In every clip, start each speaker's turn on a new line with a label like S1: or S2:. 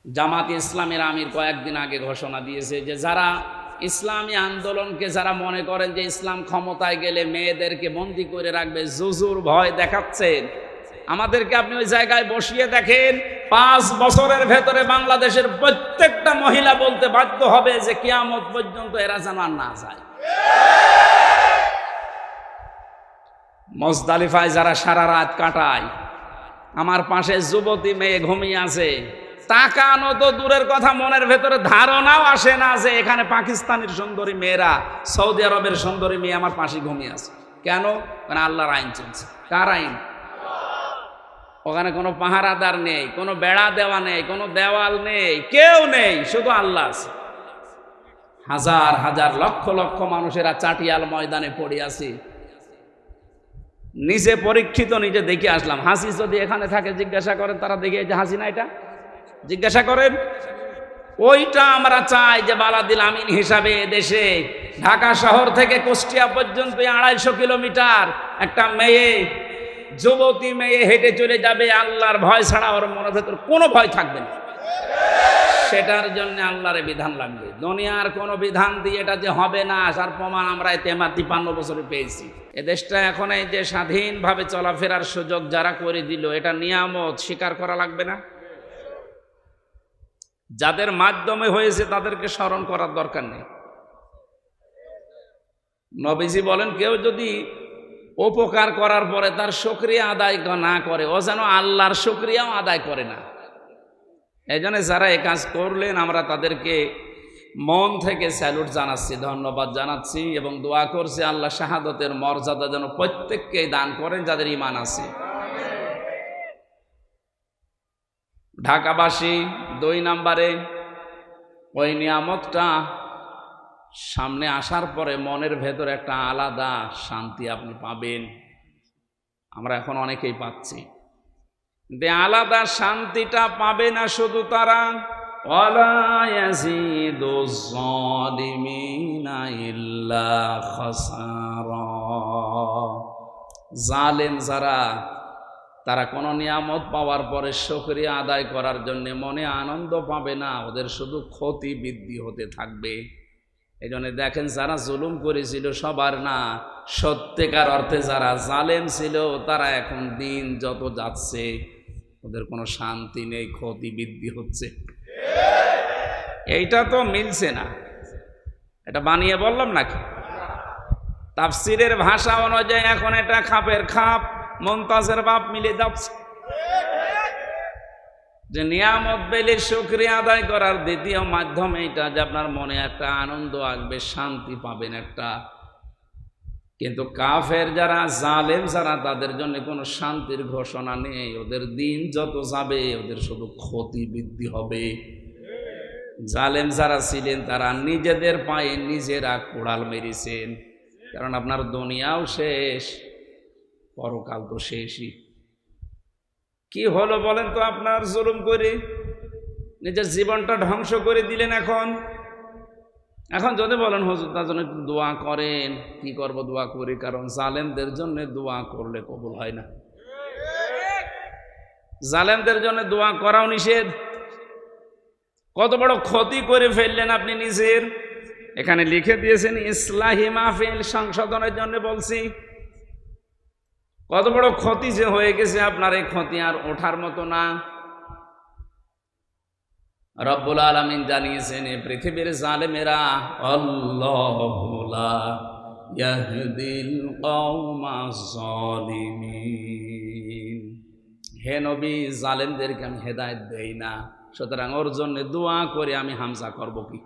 S1: জামাত ইসলামের আমির কয়েকদিন আগে ঘোষণা দিয়েছে যে যারা ইসলামী আন্দোলনকে যারা মনে করেন যে ইসলাম ক্ষমতায় গেলে মেয়েদেরকে বন্দী করে রাখবে, জুজুর ভয় দেখাচ্ছেন, আমাদেরকে আপনি ওই জায়গায় বসিয়ে দেখেন, 5 বছরের ভেতরে বাংলাদেশের প্রত্যেকটা মহিলা বলতে বাধ্য হবে যে কিয়ামত পর্যন্ত এরা যেন আর না যায়। মুজদালিফায় যারা সারা রাত কাটায়, আমার পাশে যুবতী মেয়ে ঘুমিয়ে আছে, তাকানো তো দূরের কথা, মনের ভেতরে ধারণাও আসে না যে এখানে পাকিস্তানের সুন্দরী মেয়েরা, সৌদি আরবের সুন্দরী মেয়ে আমার পাশে ঘুমিয়ে আছে। কেন? কারণ আল্লাহর আইন চলছে। কার আইন? ওখানে কোনো পাহারাদার নেই, কোনো বেড়া দেওয়া নেই, কোনো দেওয়াল নেই, কেউ নেই, শুধু আল্লাহ আছে। হাজার হাজার লক্ষ লক্ষ মানুষেরা চাটিয়াল ময়দানে পড়ে আছে। নিজে পরীক্ষিত, নিজে দেখে আসলাম। হাসি যদি এখানে থাকে জিজ্ঞাসা করেন, তারা দেখে যে হাসি না, এটা জিজ্ঞাসা করেন। ওইটা আমরা চাই যে বালাদিল আমিন হিসাবে দেশে ঢাকা শহর থেকে কুষ্টিয়া পর্যন্ত 250 কিলোমিটার একটা মেয়ে, যুবতী মেয়ে হেঁটে চলে যাবে, আল্লাহর ভয় ছাড়া ওর মনের ভেতর কোনো ভয় থাকবে না। সেটার জন্য আল্লাহর বিধান লাগবে। দুনিয়ার কোনো বিধান দিয়ে এটা যে হবে না, তার প্রমাণ আমরা 53 বছরে পেয়েছি। এ দেশটা এখন এই যে স্বাধীনভাবে চলাফেরার সুযোগ যারা করে দিল, এটা নিয়ামত, স্বীকার করা লাগবে না? যাদের মাধ্যমে হয়েছে তাদেরকে স্মরণ করার দরকার নেই। নবীজি বলেন, কেউ যদি উপকার করার পরে তার শুকরিয়া আদায় না করে, ও যেন আল্লাহর শুকরিয়াও আদায় করে না। এই জন্য যারা এই কাজ করলেন, আমরা তাদেরকে মন থেকে স্যালুট জানাচ্ছি, ধন্যবাদ জানাচ্ছি এবং দোয়া করছি আল্লাহ শাহাদতের মর্যাদা যেন প্রত্যেককে দান করেন যাদের ঈমান আছে। ঢাকাবাসী 2 নম্বরে ওই নিয়ামতটা সামনে আসার পরে মনের ভেতরে একটা আলাদা শান্তি আপনি পাবেন। আমরা এখন অনেকেই পাচ্ছি, কিন্তু আলাদা শান্তিটা পাবে না শুধু তারা, ওয়ালা ইয়াজিদুজ যালিমিনা ইল্লা খাসারা। জালেম যারা, তারা কোনো নিয়ামত পাওয়ার পরে শুকরিয়া আদায় করার জন্য মনে আনন্দ পাবে না, ওদের শুধু ক্ষতি বৃদ্ধি হতে থাকবে। এই জন্য দেখেন, যারা জুলুম করেছিল সবার না, সত্যিকার অর্থে যারা জালেম ছিল, তারা এখন দিন যত যাচ্ছে ওদের কোনো শান্তি নেই, ক্ষতি বৃদ্ধি হচ্ছে। এইটা তো মিলছে না, এটা বানিয়ে বললাম নাকি? তাফসীরের ভাষা অনুযায়ী এখন এটা খাপের খাপ, মুমতাজের বাপ মিলে যাচ্ছে যে নিয়ামত পেলে শুকরিয়া আদায় করার দ্বিতীয় মাধ্যম এইটা, যে আপনার মনে একটা আনন্দ আসবে, শান্তি পাবেন একটা। কিন্তু কাফের যারা, জালেম যারা, তাদের জন্য কোনো শান্তির ঘোষণা নেই। ওদের দিন যত যাবে ওদের শুধু ক্ষতি বৃদ্ধি হবে। জালেম যারা ছিলেন তারা নিজেদের পায়ে নিজেরা কোড়াল মেরেছেন, কারণ আপনার দুনিয়াও শেষ, পরকাল তো শেষই। কি হলো বলেন তো? আপনার জুলুম করে নিজের জীবনটা ধ্বংস করে দিলেন। এখন যদি বলেন হুজুর তার জন্য একটু দোয়া করেন, কি করব দোয়া করি, কারণ জালেমদের জন্য দোয়া করলে কবুল হয় না। জালেমদের জন্য দোয়া করাও নিষেধ। কত বড় ক্ষতি করে ফেললেন আপনি নিজের। এখানে লিখে দিয়েছেন ইসলাহি মাহফিল, সংশোধনের জন্য বলছি। কত বড় ক্ষতি যে হয়ে গেছে আপনার, এই ক্ষতি আর ওঠার মতো না। রব্বুল আলামিন জানিয়েছেন, এই পৃথিবীর জালেমেরা আল্লাহু লা ইয়াহদিল কওমাজ জালিমিন। হে নবী, জালেমদেরকে আমি হেদায়েত দেই না, সুতরাং ওর জন্য দোয়া করে আমি হামজা করব কি?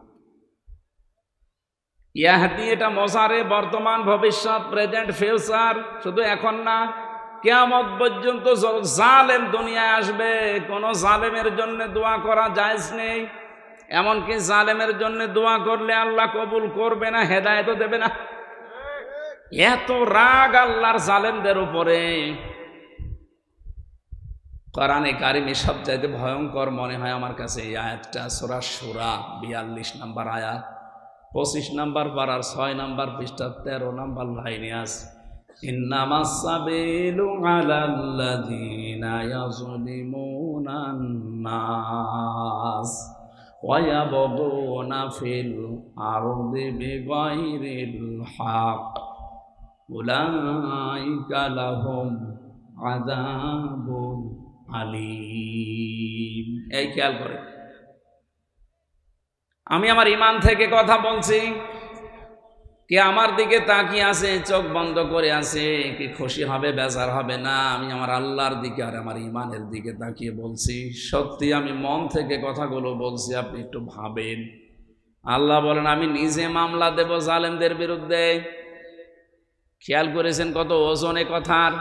S1: ইয়াহদি এটা মজারে, বর্তমান, ভবিষ্যৎ, প্রেজেন্ট, ফিউচার, শুধু এখন না, কিয়ামত পর্যন্ত জালেম দুনিয়ায় আসবে, কোন জালেমের জন্য দোয়া করা জায়েজ নেই। এমনকি জালেমের জন্য দোয়া করলে আল্লাহ কবুল করবে না, হেদায়েতও দেবে না। এত রাগ আল্লাহর জালেমদের উপরে। কোরআনে কারিমে সবচাইতে ভয়ঙ্কর মনে হয় আমার কাছে এই আয়াতটা, সূরা শূরা 42 নম্বর আয়াত, 25 নম্বর পারার 6 নম্বর পৃষ্ঠা 13 নম্বর লাইনে আছে। ইন্নামাস সাবিলু আলাল্লাযীনা ইয়াযলিমুনান নাস ওয়া ইয়াবগুনা ফিল আরদি বিগাইরিল হক উলাইকা লাহুম আযাবুন আলীম। এই খেয়াল করে, আমি আমার ঈমান থেকে কথা বলছি। কে আমার দিকে তাকিয়ে আছে, চোখ বন্ধ করে আছে, কি খুশি হবে বেজার হবে না? আমি আমার আল্লাহর দিকে আর আমার ঈমানের দিকে তাকিয়ে বলছি। সত্যি আমি মন থেকে কথাগুলো বলছি, আপনি একটু ভাবেন। আল্লাহ বলেন আমি নিজে মামলা দেব জালেমদের বিরুদ্ধে। খেয়াল করেছেন কত ওজনে কথার?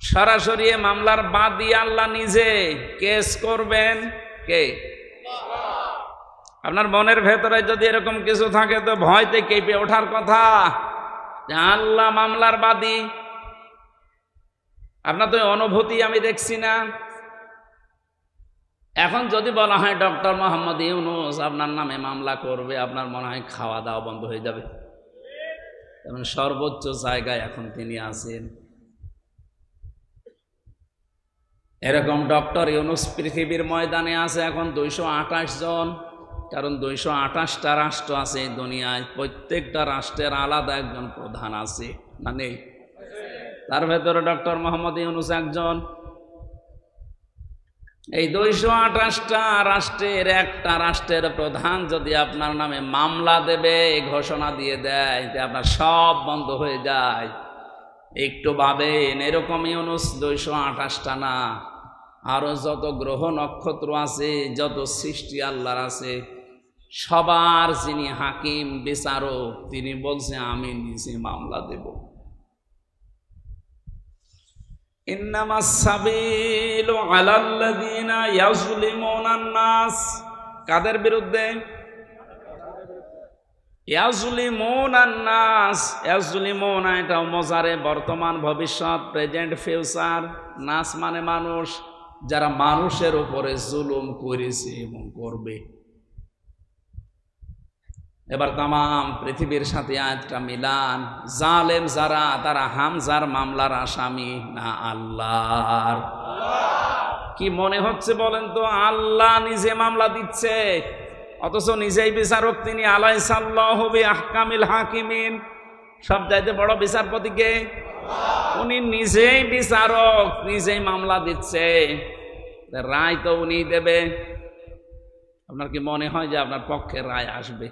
S1: সরাসরি মামলার বাদী আল্লাহ নিজে কেস করবেন। কে? আপনার মনের ভেতরে যদি এরকম কিছু থাকে তো ভয়তে কেঁপে ওঠার কথা যে আল্লাহ মামলার বাদী। আপনার তো অনুভূতি আমি দেখছি না। এখন যদি বলা হয় ডক্টর মোহাম্মদ ইউনূস আপনার নামে মামলা করবে, আপনার মনে হয় খাওয়া দাওয়া বন্ধ হয়ে যাবে। এবং সর্বোচ্চ জায়গায় এখন তিনি আছেন। এরকম ডক্টর ইউনূস পৃথিবীর ময়দানে আছে এখন 228 জন। কারণ 228টা রাষ্ট্র আছে এই দুনিয়ায়, প্রত্যেকটা রাষ্ট্রের আলাদা একজন প্রধান আছে, না নেই? তার ভেতরে ডক্টর মোহাম্মদ ইউনূস একজন। এই 228টা রাষ্ট্রের একটা রাষ্ট্রের প্রধান যদি আপনার নামে মামলা দেবে, ঘোষণা দিয়ে দেয় যে আপনার সব বন্ধ হয়ে যায়, একটু ভাবেন। এরকম ইউনূস 228টা না, আরো যত গ্রহ নক্ষত্র আছে, যত সৃষ্টি আল্লাহর আছে, সবার যিনি হাকিম বিচারক, তিনি বলছে আমি নিজে মামলা দেব। ইন্নামাস সাবিলু আলাল্লাযীনা ইয়াযলিমুনান নাস। কাদের বিরুদ্ধে? ইয়াযলিমুনান নাস। ইয়াযলিমুনা এটাও মজারে, বর্তমান ভবিষ্যৎ, প্রেজেন্ট ফিউচার। নাস মানে মানুষ, যারা মানুষের উপরে জুলুম করেছে এবং করবে। এবার তাম পৃথিবীর সাথে আয়াতটা মিলান। জালেম যারা, তারা হামজার মামলার আসামি না আল্লাহর? কি মনে হচ্ছে বলেন তো? আল্লাহ নিজে মামলা দিচ্ছে, অথচ নিজেই বিচারক তিনি। আলাইসাল্লাহু বিআহকামিল হাকিমিন। সব চাইতে বড় বিচারপতি কে? উনি নিজেই বিচারক, নিজেই মামলা দিচ্ছে, রায় তো উনি দেবে। আপনার কি মনে হয় যে আপনার পক্ষে রায় আসবে?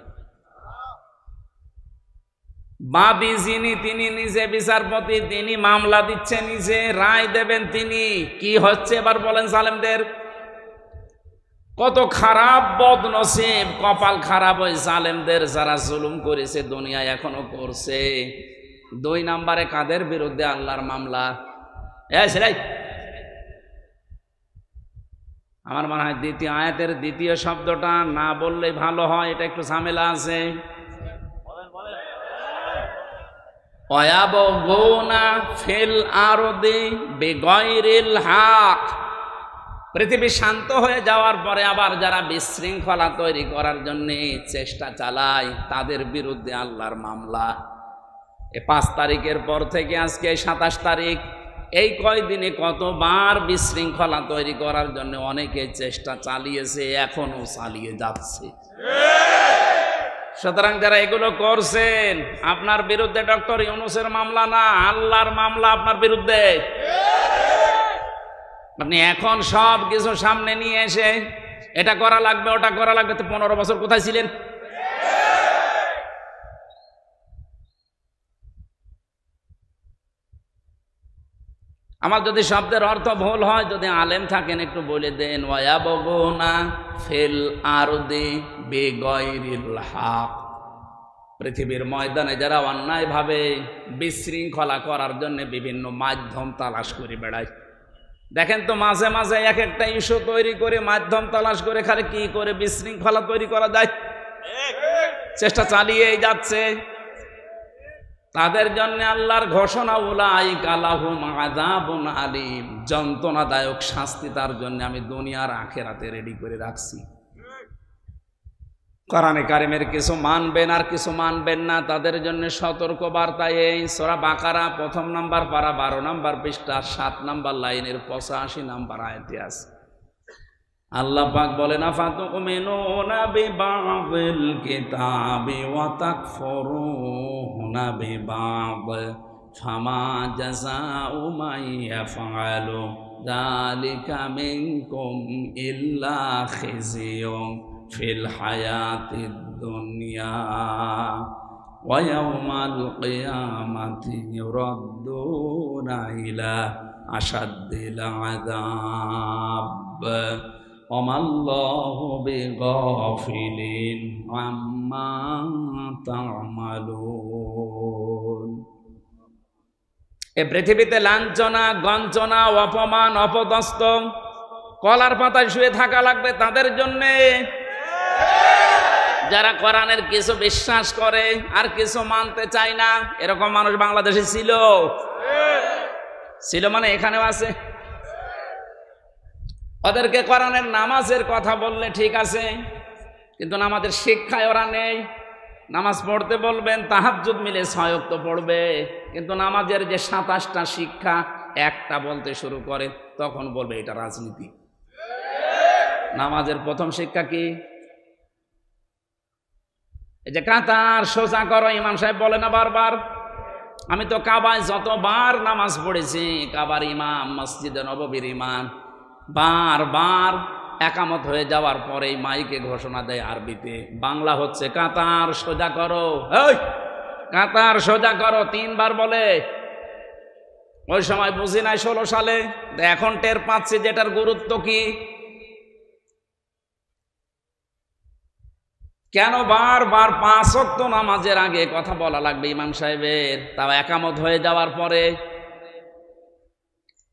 S1: বাদী যিনি, তিনি নিজে বিচারপতি, তিনি মামলা দিচ্ছে নিজে, রায় দেবেন তিনি। কি হচ্ছে এবার বলেন জালেমদের? কত খারাপ বদনসিব, কপাল খারাপ ওই জালেমদের যারা জুলুম করেছে, দুনিয়ায় এখনো করছে। 2 নম্বরে কাদের বিরুদ্ধে আল্লাহর মামলা? সেটাই আমার মনে হয় দ্বিতীয় আয়াতের দ্বিতীয় শব্দটা না বললেই ভালো হয়, এটা একটু ঝামেলা আছে। ওয়ায়াবগুনা ফিল আরদি বিগাইরিল হক। পৃথিবী শান্ত হয়ে যাওয়ার পরে আবার যারা বিশৃঙ্খলা তৈরি করার জন্য চেষ্টা চালায়, তাদের বিরুদ্ধে আল্লাহর মামলা। 5 তারিখের পর থেকে আজকে 27 তারিখ, এই কয়দিনে কতবার বিশৃঙ্খলা তৈরি করার জন্য অনেকে চেষ্টা চালিয়েছে, এখনো চালিয়ে যাচ্ছে। সুতরাং যারা এগুলো করছেন, আপনার বিরুদ্ধে ডক্টর ইউনূসের মামলা না, আল্লাহর মামলা আপনার বিরুদ্ধে। আপনি এখন সব কিছু সামনে নিয়ে এসে এটা করা লাগবে, ওটা করা লাগবে, তো 15 বছর কোথায় ছিলেন? আমার যদি শব্দের অর্থ ভুল হয়, যদি আলেম থাকেন একটু বলে দেন। ওয়ায়াবগুনা ফিল আরদি বিগাইরিল হক। পৃথিবীর ময়দানে যারা অন্যায়ভাবে বিশৃঙ্খলা করার জন্য বিভিন্ন মাধ্যম তালাশ করে বেড়ায়। দেখেন তো মাঝে মাঝে এক একটা ইস্যু তৈরি করে মাধ্যম তালাশ করে খালি কি করে বিশৃঙ্খলা তৈরি করা যায় চেষ্টা চালিয়েই যাচ্ছে। তাদের জন্য আল্লাহর ঘোষণা, উলাইকা লাহুম আযাবুন আলীম, যন্ত্রণাদায়ক শাস্তি তার জন্য আমি দুনিয়ার আখিরাতে রেডি করে রাখছি। কোরআনে কারিমের কিছু মানবেন আর কিছু মানবেন না, তাদের জন্য সতর্ক বার্তা এই সূরা বাকারা ১ম নাম্বার পারা ১২ নাম্বার পৃষ্ঠা ৭ নাম্বার লাইনের ৮৫ নাম্বার আয়াতে আছে। আল্লাহ পাক বলেন, আফাতুমিনুনা বিবাযিল কিতাবি ওয়া তাকফুরুনা বিবায ফামা জাযাউ মান ইয়াফআলু যালিকা মিনকুম ইল্লা খিজিয়ুন ফিল হায়াতিদ দুনিয়া ওয়া ইয়াউমাল কিয়ামাতি ইউরাদ্দুনা ইলা আশাদ্দিল আযাব ওমাল্লাহু বিগাফিলিন আম্মা তা'মালুন। এ পৃথিবীতে লাঞ্ছনা, গঞ্জনা, অপমান, অপদস্থ, কলার পাতায় শুয়ে থাকা লাগবে তাদের জন্যে যারা কোরআনের কিছু বিশ্বাস করে আর কিছু মানতে চায় না। এরকম মানুষ বাংলাদেশে ছিল মানে এখানেও আছে। ওদেরকে কোরআনের নামাজের কথা বললে ঠিক আছে, কিন্তু নামাজের শিক্ষায় ওরা নেই। নামাজ পড়তে বলবেন, তাহাজ্জুদ মিলে ৬ ওয়াক্ত পড়বে, কিন্তু নামাজের যে ২৭টা শিক্ষা একটা বলতে শুরু করে তখন বলবে এটা রাজনীতি। নামাজের প্রথম শিক্ষা কি? এই যে কাতার সোজা করো, ইমাম সাহেব বলে না বারবার? আমি তো কাবায় যতবার নামাজ পড়েছি, কাবার ইমাম, মসজিদে নববীর ইমাম বারবার একামত হয়ে যাওয়ার পরেই মাইকে ঘোষণা দেয় আরবিতে, বাংলা হচ্ছে কাতার সোজা করো, এই কাতার সোজা করো ৩ বার বলে। ওই সময় বুঝি নাই ১৬ সালে, এখন টের পাচ্ছি যেটার গুরুত্ব কি। কেন বারবার ৫ ওয়াক্ত নামাজের আগে কথা বলা লাগবে ইমাম সাহেবের, তাও একামত হয়ে যাওয়ার পরে?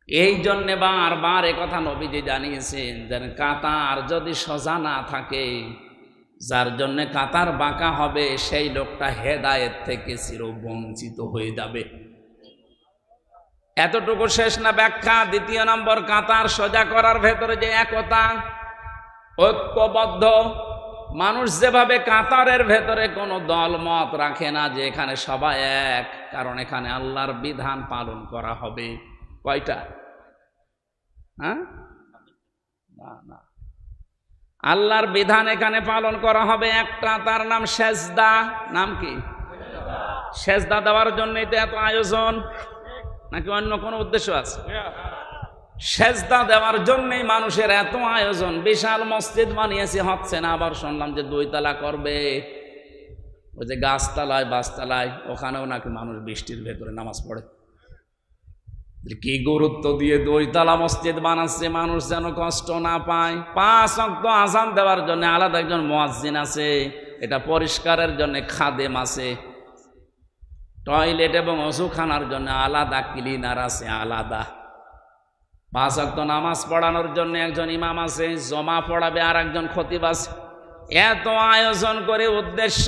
S1: এই জন্যে বারবার কথা নবীজি জানিয়েছেন যে কাতার যদি সোজা না থাকে, যার জন্যে কাতার বাঁকা হবে সেই লোকটা হেদায়েত থেকে চিরবঞ্চিত হয়ে যাবে। এতটুকু শেষ না ব্যাখ্যা? ২য় নম্বর, কাতার সোজা করার ভেতরে যে একতা, ঐক্যবদ্ধ মানুষ, যেভাবে কাতারের ভেতরে কোনো দল মত রাখে না যে এখানে সবাই এক, কারণ এখানে আল্লাহর বিধান পালন করা হবে। কয়টা? হ্যাঁ, না, আল্লাহর বিধান এখানে পালন করা হবে একটা, তার নাম সেজদা। নাম কি? সেজদা দেওয়ার জন্যই তো এত আয়োজন, নাকি অন্য কোনো উদ্দেশ্য আছে? সেজদা দেওয়ার জন্যই মানুষের এত আয়োজন। বিশাল মসজিদ বানিয়েছে, হচ্ছে না। আবার শুনলাম যে 2 তলা করবে, ওই যে গাছতলায় বাসতলায়, ওখানেও নাকি মানুষ বৃষ্টির ভেতরে নামাজ পড়ে। কি গুরুত্ব দিয়ে 2 তলা মসজিদ বানাচ্ছে, মানুষ যেন কষ্ট না পায়। 5 ওয়াক্ত আযান দেওয়ার জন্য আলাদা একজন মুয়াজ্জিন আছে, এটা পরিষ্কারের জন্য খাদেম আছে, টয়লেট এবং ওযুখানার জন্য আলাদা ক্লিনার আছে, আলাদা। 5 ওয়াক্ত নামাজ পড়ানোর জন্য একজন ইমাম আছে, জমা পড়াবে আর একজন খতিব আছে। এত আয়োজন করে উদ্দেশ্য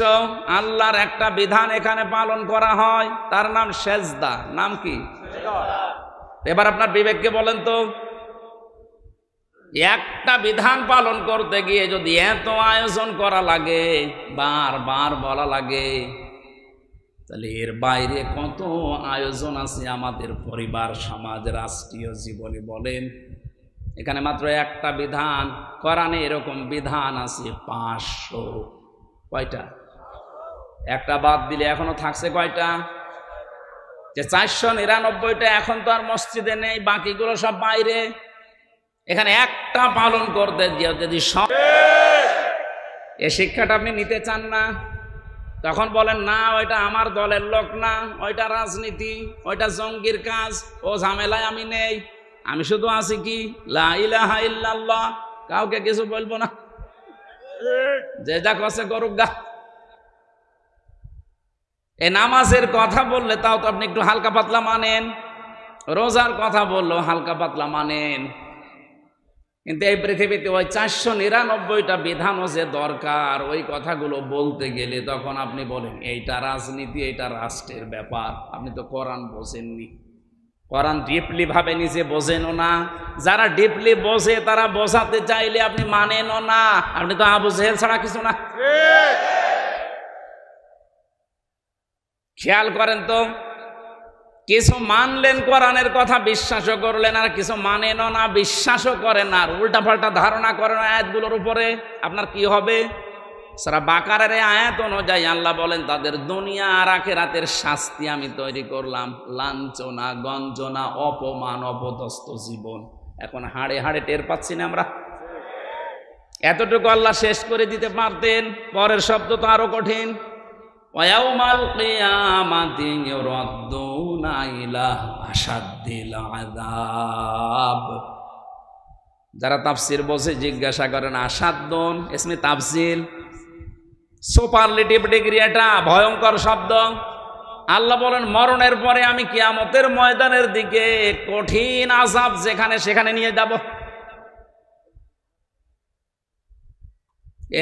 S1: আল্লাহর একটা বিধান এখানে পালন করা হয়, তার নাম সেজদা। নাম কি? এবার আপনার বিবেককে বলেন তো, একটা বিধান পালন করতে গিয়ে যদি এত আয়োজন করা লাগে, বারবার বলা লাগে, তাহলে এর বাইরে কত আয়োজন আছে আমাদের পরিবার, সমাজ, রাষ্ট্রীয় জীবনে বলেন। এখানে মাত্র একটা বিধান, কোরআনে এরকম বিধান আছে 500। কয়টা? একটা বাদ দিলে এখনো থাকছে কয়টা? যে 499টা এখন তো আর মসজিদে নেই, বাকিগুলো সব বাইরে। এখানে একটা পালন করতে গিয়ে যদি এই শিক্ষাটা আপনি নিতে চান না, তখন বলেন না ওইটা আমার দলের লোক না, ওইটা রাজনীতি, ওইটা জঙ্গির কাজ, ও ঝামেলায় আমি নেই, আমি শুধু আছি কি লা ইলাহা ইল্লাল্লাহ, কাউকে কিছু বলবো না, যে যা করছে করুক গা। এই নামাজের কথা বললে তাও তো আপনি একটু হালকা পাতলা মানেন, রোজার কথা বললো হালকা পাতলা মানেন, কিন্তু এই পৃথিবীতে ওই 499টা বিধানও যে দরকার, ওই কথাগুলো বলতে গেলে তখন আপনি বলেন এইটা রাজনীতি, এইটা রাষ্ট্রের ব্যাপার, আপনি তো কোরআন বোঝেননি। কোরআন ডিপলি ভাবে নিজে বোঝেনও না, যারা ডিপলি বোঝে তারা বোঝাতে চাইলে আপনি মানেনও না। আপনি তো আবু জেহেল ছাড়া কিছু না। খেয়াল করেন তো, কিছু মানলেন, কোরআনের কথা বিশ্বাসও করলেন, আর কিছু মানেনও না, বিশ্বাসও করেন না, আর উল্টাপাল্টা ধারণা করেন আয়াতগুলোর উপরে। আপনার কি হবে? সারা বাকারের আয়াত অনুযায়ী আল্লাহ বলেন তাদের দুনিয়া আর আখিরাতের শাস্তি আমি তৈরি করলাম, লাঞ্ছনা, গঞ্জনা, অপমান, অপদস্থ জীবন। এখন হাড়ে হাড়ে টের পাচ্ছি না আমরা? এতটুকু আল্লাহ শেষ করে দিতে পারতেন। পরের শব্দ তো আরো কঠিন। ওয়ায়াউমাল কিয়ামাতি ইউরাদ্দুনা ইলা আশাদ্দিল আযাব। যারা তাফসীর বোঝে জিজ্ঞাসা করেন, আশাদ্দুন ইসমে তাফসীল, সুপারলেটিভ ডিগ্রি, এটা ভয়ঙ্কর শব্দ। আল্লাহ বলেন মরণের পরে আমি কিয়ামতের ময়দানের দিকে কঠিন আযাব যেখানে সেখানে নিয়ে যাব।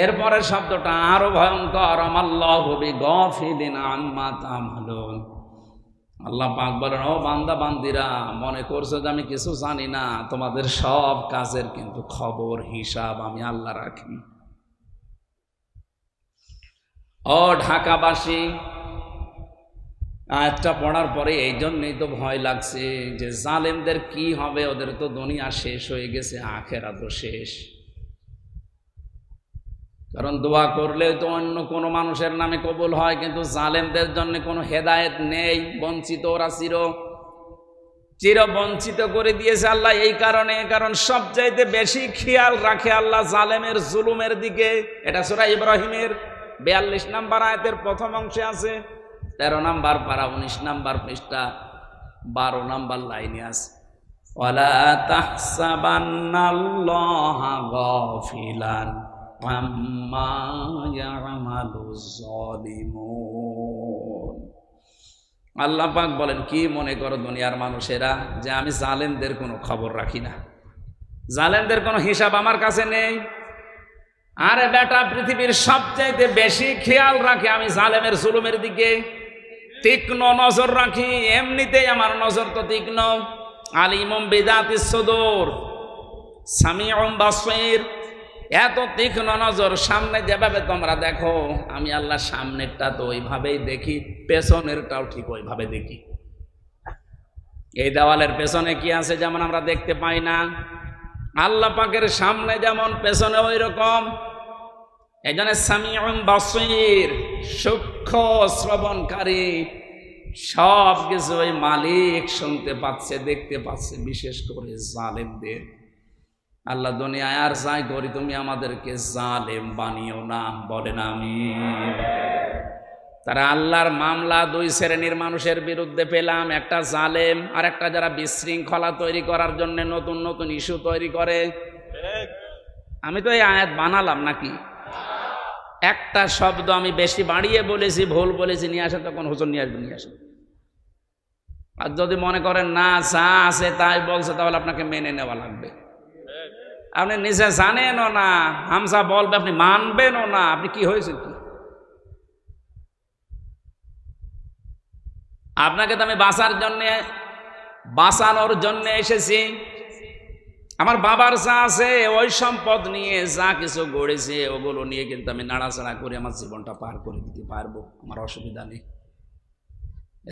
S1: এরপরের শব্দটা আরো ভয়ঙ্কর, আমাল্লাহু বিগাফিলিন আম্মা তা'মালুন। আল্লাহ পাক বলেন, ও বান্দা বান্দিরা, মনে করছো যে আমি কিছু জানি না? তোমাদের সব কাজের কিন্তু খবর, হিসাব আমি আল্লাহ রাখি। ও ঢাকাবাসী, আয়াতটা পড়ার পরে এই জন্যই তো ভয় লাগছে যে জালেমদের কি হবে। ওদের তো দুনিয়া শেষ হয়ে গেছে, আখিরাতও শেষ। কারণ দোয়া করলে তো অন্য কোনো মানুষের নামে কবুল হয়, কিন্তু জালেমদের জন্য কোনো হেদায়েত নেই। বঞ্চিত, ওরা চির বঞ্চিত করে দিয়েছে আল্লাহ এই কারণে, কারণ সবচাইতে বেশি খেয়াল রাখে আল্লাহ জালেমের জুলুমের দিকে। এটা সূরা ইব্রাহিমের 42 নম্বর আয়াতের প্রথম অংশে আছে, 13 নম্বর পারা 19 নম্বর পৃষ্ঠা 12 নম্বর লাইনে আছে। ওয়ালা তাহসাবান্নাল্লাহা গাফিলান আম্মা ইয়ামালুজ জালিমুন। আল্লাহ পাক বলেন, কি মনে করো দুনিয়ার মানুষেরা যে আমি জালেমদের কোনো খবর রাখি না, জালেমদের কোনো হিসাব আমার কাছে নেই? আরে বেটা, পৃথিবীর সবচাইতে বেশি খেয়াল রাখি আমি জালেমের জুলুমের দিকে, তীক্ষ্ণ নজর রাখি। এমনিতেই আমার নজর তো তীক্ষ্ণ। আলিমুম বিযাতিস সুদূর সামিউম বাসীর। এত তীক্ষ্ণ নজর, সামনে যেভাবে তোমরা দেখো আমি আল্লাহ সামনেরটা তো ওইভাবেই দেখি, পেছনেরটাও ঠিক ওইভাবে দেখি। এই দেওয়ালের পেছনে কি আছে যেমন আমরা দেখতে পাই না, আল্লাহ পাকের সামনে যেমন পেছনে ওই রকম। এই জন্য সামিউম বাসীর, সূক্ষ্ম শ্রবণকারী, সব কিছু ওই মালিক শুনতে পাচ্ছে, দেখতে পাচ্ছে, বিশেষ করে জালেমদের। আল্লাহ দুনিয়ায় আর যাই করি, তুমি আমাদেরকে জালেম বানিও না, বলেন আমিন। তারা আল্লাহর মামলা দুই শ্রেণীর মানুষের বিরুদ্ধে পেলাম, একটা জালেম আর একটা যারা বিশৃঙ্খলা তৈরি করার জন্য নতুন নতুন ইস্যু তৈরি করে। আমি তো এই আয়াত বানালাম নাকি? একটা শব্দ আমি বেশি বাড়িয়ে বলেছি, ভুল বলেছি, নিয়ে আসেন, তখন হুজুর নিয়ে আসবেন, নিয়ে আসেন। আর যদি মনে করেন না যা আছে তাই বলছে, তাহলে আপনাকে মেনে নেওয়া লাগবে। আপনি নিজে জানেনও না, হামজা বলবে আপনি মানবেনও না, আপনি কি হয়েছে কি? আপনাকে তো আমি বাঁচানোর জন্য এসেছি। আমার বাবার যা আছে ওই সম্পদ নিয়ে যা কিছু গড়েছে ওগুলো নিয়ে কিন্তু আমি নাড়াচাড়া করে আমার জীবনটা পার করে দিতে পারবো, আমার অসুবিধা নেই।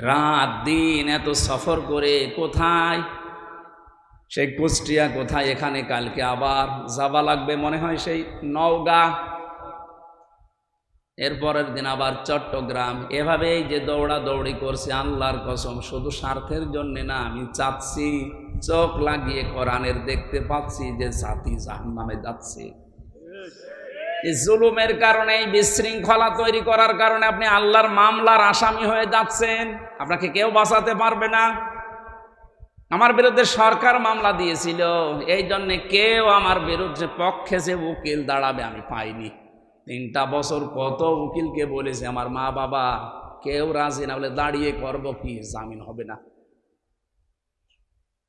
S1: রাত দিন এত সফর করে কোথায়, সেই কুষ্টিয়া, কোথায় এখানে, কালকে আবার যাবা লাগবে মনে হয় সেই নওগাঁ, এরপরের দিন আবার চট্টগ্রাম। এভাবেই যে দৌড়াদৌড়ি করছে, আল্লাহর কসম শুধু স্বার্থের জন্য না, আমি চাচ্ছি, চোখ লাগিয়ে কোরআনের দেখতে পাচ্ছি যে জাতি জাহান্নামে যাচ্ছে। এই জুলুমের কারণে, এই বিশৃঙ্খলা তৈরি করার কারণে আপনি আল্লাহর মামলার আসামি হয়ে যাচ্ছেন। আপনাকে কেউ বাঁচাতে পারবে না। আমার বিরুদ্ধে সরকার মামলা দিয়েছিল, এই জন্য কেউ আমার বিরুদ্ধে পক্ষে যে উকিল দাঁড়াবে আমি পাইনি। 3টা বছর কত উকিলকে বলেছে, আমার মা বাবা কেউ রাজি না, বলে দাঁড়িয়ে করব কি, জামিন হবে না।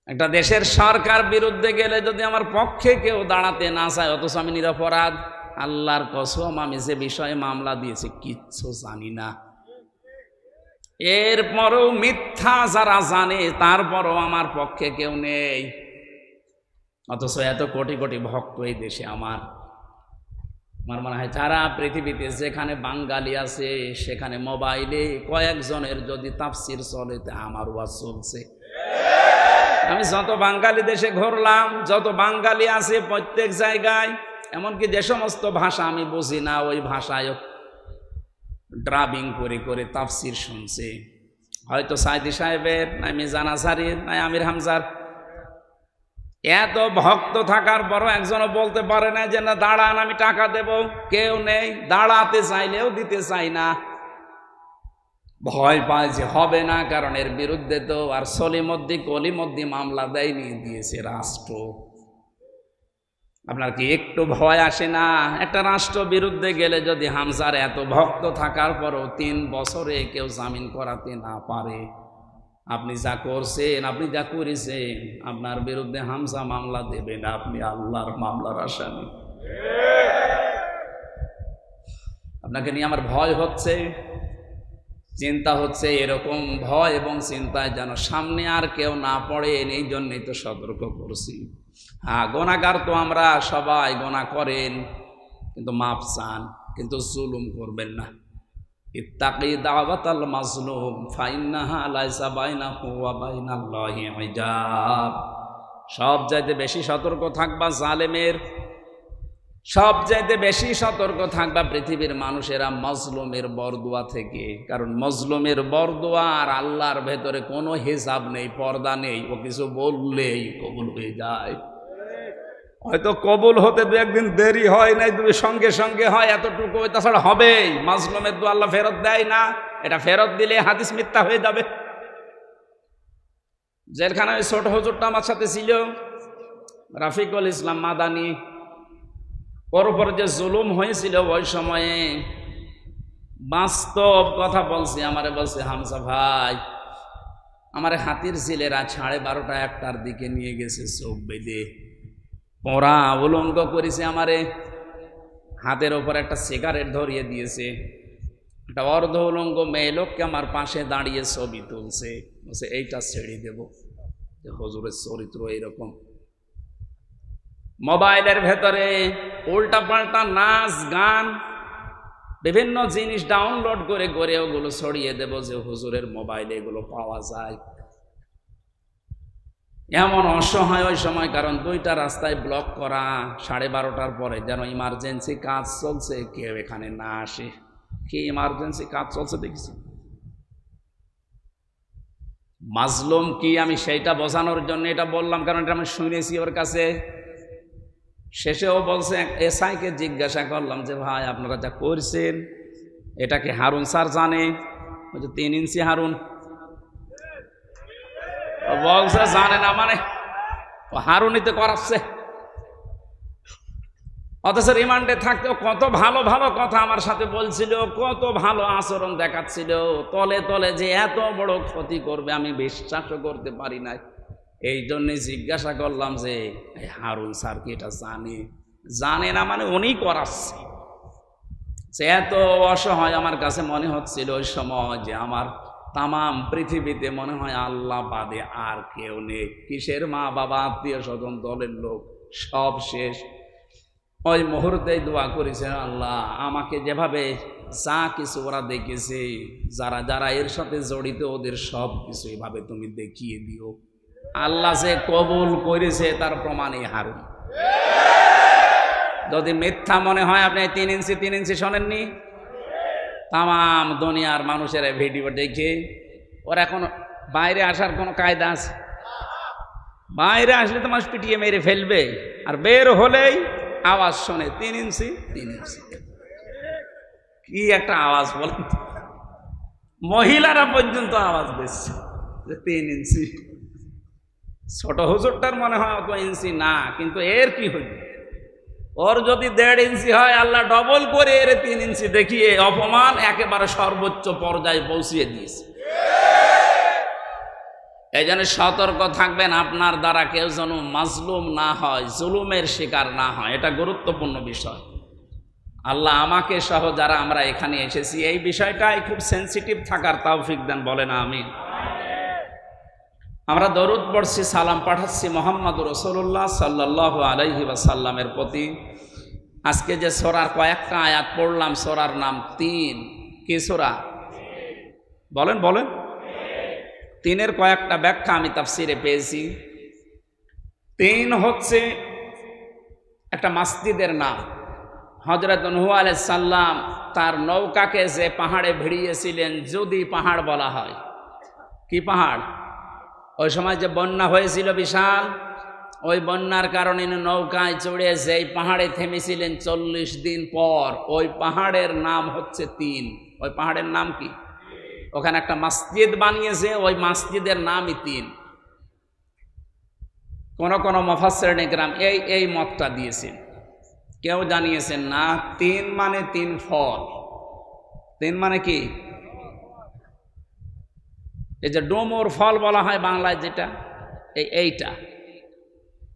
S1: একটা দেশের সরকার বিরুদ্ধে গেলে যদি আমার পক্ষে কেউ দাঁড়াতে না চায়, অথচ আমি নিরপরাধ, আল্লাহর কসম আমি যে বিষয়ে মামলা দিয়েছি কিচ্ছু জানি না। এরপরও মিথ্যা যারা জানে তারপরও আমার পক্ষে কেউ নেই, অথচ এত কোটি কোটি ভক্ত এই দেশে। আমার মনে হয় সারা পৃথিবীতে যেখানে বাঙালি আছে সেখানে মোবাইলে কয়েকজনের যদি তাফসির চলে তা আমার ওয়াজ চলছে। আমি যত বাঙালি দেশে ঘুরলাম, যত বাঙালি আছে প্রত্যেক জায়গায়, এমনকি যে সমস্ত ভাষা আমি বুঝি না ওই ভাষায় ড্রাবিং করে করে তাফসির শুনছে। হয়তো সাইদি সাহেবের, নাই মিজান আজহারির, নাই আমির হামজার। এত ভক্ত থাকার পরও একজনও বলতে পারে না যে না দাঁড়ান আমি টাকা দেব। কেউ নেই, দাঁড়াতে চাইলেও দিতে চাই না, ভয় পায় যে হবে না, কারণ এর বিরুদ্ধে তো আর সলিমদ্দি কলিমদ্দি মামলা দেয়নি, দিয়েছে রাষ্ট্র। আপনার কি একটু ভয় আসে না? একটা রাষ্ট্র বিরুদ্ধে গেলে যদি হামজার এত ভক্ত থাকার পরও 3 বছরে কেউ জামিন করাতে না পারে, আপনি যা করছেন, আপনি যা করেছেন, আপনার বিরুদ্ধে হামজা মামলা দেবে না, আপনি আল্লাহর মামলার আসামি। আপনাকে নিয়ে আমার ভয় হচ্ছে, চিন্তা হচ্ছে। এরকম ভয় এবং চিন্তায় যেন সামনে আর কেউ না পড়েন, এই জন্যই তো সতর্ক করছি। হ্যাঁ, গুনাহগার তো আমরা সবাই, গুনাহ করেন কিন্তু মাপ চান, কিন্তু জুলুম করবেন না। ইত্তাকি দাওয়াতাল মাজলুম ফাইন্নাহা লাইসা বাইনাহু ওয়া বাইনাল্লাহি হিজাব। সব চাইতে বেশি সতর্ক থাকবা জালেমের, সব চাইতে বেশি সতর্ক থাকবা পৃথিবীর মানুষেরা মজলুমের বরদোয়া থেকে। কারণ মজলুমের বরদোয়া আর আল্লাহর ভেতরে কোনো হিসাব নেই, পর্দা নেই। ও কিছু বললেই কবুল হয়ে যায়। হয়তো কবুল হতে 2 একদিন দেরি হয়, নাই তুমি সঙ্গে সঙ্গে হয়, এতটুকু। তাছাড়া হবেই। মাজলুমের দোয়া আল্লাহ ফেরত দেয় না, এটা ফেরত দিলে হাদিস মিথ্যা হয়ে যাবে। যেখানে ওই ছোট হুজুরটা আমার সাথে ছিল, রাফিকুল ইসলাম মাদানি, ওর উপর যে জুলুম হয়েছিল ওই সময়ে বাস্তব কথা বলছি। আমারে বলছে, হামজা ভাই, আমারে হাতির ছেলেরা 12:30টা 1টার দিকে নিয়ে গেছে, চোখ বেঁধে পড়া উলঙ্গ করেছে। আমারে হাতের ওপর একটা সিগারেট ধরিয়ে দিয়েছে। একটা অর্ধ উলঙ্গ মেয়ে লোককে আমার পাশে দাঁড়িয়ে ছবি তুলছে, বলছে এইটা ছেড়ে দেব। হুজুরের চরিত্র এরকম। মোবাইলের ভেতরে উল্টা পাল্টা নাচ গান, বিভিন্ন জিনিস ডাউনলোড করে করে ওগুলো ছড়িয়ে দেব যে হুজুরের মোবাইলে এগুলো পাওয়া যায়। এমন অসহায় ওই সময়, কারণ 2টা রাস্তায় ব্লক করা, 12:30টার পরে যেন ইমার্জেন্সি কাজ চলছে, কেউ এখানে না আসে। কি ইমার্জেন্সি কাজ চলছে দেখছি। মাজলুম কি আমি সেইটা বোঝানোর জন্য এটা বললাম, কারণ এটা আমি শুনেছি ওর কাছে। শেষেও বলছে, এসআইকে জিজ্ঞাসা করলাম যে ভাই আপনারা যা করছেন এটা কি হারুন স্যার জানে? 3 ইঞ্চি হারুন বলছে জানে না, মানে হারুনিতে করাচ্ছে। অথচ রিমান্ডে থাকতেও কত ভালো ভালো কথা আমার সাথে বলছিল, কত ভালো আচরণ দেখাচ্ছিল। তলে তলে যে এত বড় ক্ষতি করবে আমি বিশ্বাসও করতে পারি নাই। এই জন্যে জিজ্ঞাসা করলাম যে হারুন স্যার কি এটা জানে? জানে না মানে উনি করাচ্ছে। সে এত অসহায় আমার কাছে মনে হচ্ছিল ওই সময় যে আমার তামাম পৃথিবীতে মনে হয় আল্লাহ বাদে আর কেউ নেই। কিসের মা বাবা, আত্মীয় স্বজন, দলের লোক সব শেষ। ওই মুহূর্তেই দোয়া করেছেন, আল্লাহ আমাকে যেভাবে যা কিছু ওরা দেখেছে, যারা যারা এর সাথে জড়িত, ওদের সব কিছু এভাবে তুমি দেখিয়ে দিও। আল্লাহ যে কবুল করেছে তার প্রমাণই হারুন। যদি মিথ্যা মনে হয়, আপনি 3 ইঞ্চি শোনেননি? তাম দুনিয়ার মানুষের ভিডিও দেখে ওরা এখন বাইরে আসার কোনো কায়দা আছে? বাইরে আসলে তো মানুষ পিটিয়ে মেরে ফেলবে, আর বের হলেই আওয়াজ শোনে 3 ইঞ্চি। কি একটা আওয়াজ বলেন! মহিলারা পর্যন্ত আওয়াজ দিচ্ছে যে 3 ইঞ্চি। ছোট হুজুরটার মনে হয় অত ইঞ্চি না, কিন্তু এর কি হইল? ওর যদি 1.5 ইঞ্চি হয়, আল্লাহ ডবল করে এর 3 ইঞ্চি দেখিয়ে অপমান একেবারে সর্বোচ্চ পর্যায়ে পৌঁছিয়ে দিয়েছে। এই জন্য সতর্ক থাকবেন, আপনার দ্বারা কেউ যেন মাজলুম না হয়, জুলুমের শিকার না হয়। এটা গুরুত্বপূর্ণ বিষয়। আল্লাহ আমাকে সহ যারা আমরা এখানে এসেছি এই বিষয়টাই খুব সেন্সিটিভ থাকার তৌফিক দেন, বলেন আমিন। আমরা দরুদ পড়ছি, সালাম পাঠাচ্ছি মুহাম্মদুর রাসূলুল্লাহ সাল্লাল্লাহু আলাইহি ওয়াসাল্লামের প্রতি। আজকে যে সূরার কয়েকটা আয়াত পড়লাম, সূরার নাম 3। কি সূরা? বলেন বলেন। 3-এর কয়েকটা ব্যাখ্যা আমি তাফসিরে পেয়েছি। 3 হচ্ছে একটা মসজিদের নাম। হযরত নূহ আলাইহিস সালাম তার নৌকাকে যে পাহাড়ে ভিড়িয়েছিলেন, যদি পাহাড় বলা হয়। কি পাহাড়? ওই সময় যে বন্যা হয়েছিল বিশাল, ওই বন্যার কারণে নৌকায় চড়ে যেই পাহাড়ে থেমেছিলেন 40 দিন পর, ওই পাহাড়ের নাম হচ্ছে 3। ওই পাহাড়ের নাম কি? ওখানে একটা মসজিদ বানিয়েছে, ওই মসজিদের নামই 3। কোন কোন মুফাসসিরিন ইকরাম এই মতটা দিয়েছেন। কেউ জানিয়েছেন না 3 মানে 3 ফল। 3 মানে কি? এই যে ডোমর ফল বলা হয় বাংলায় যেটা, এইটা,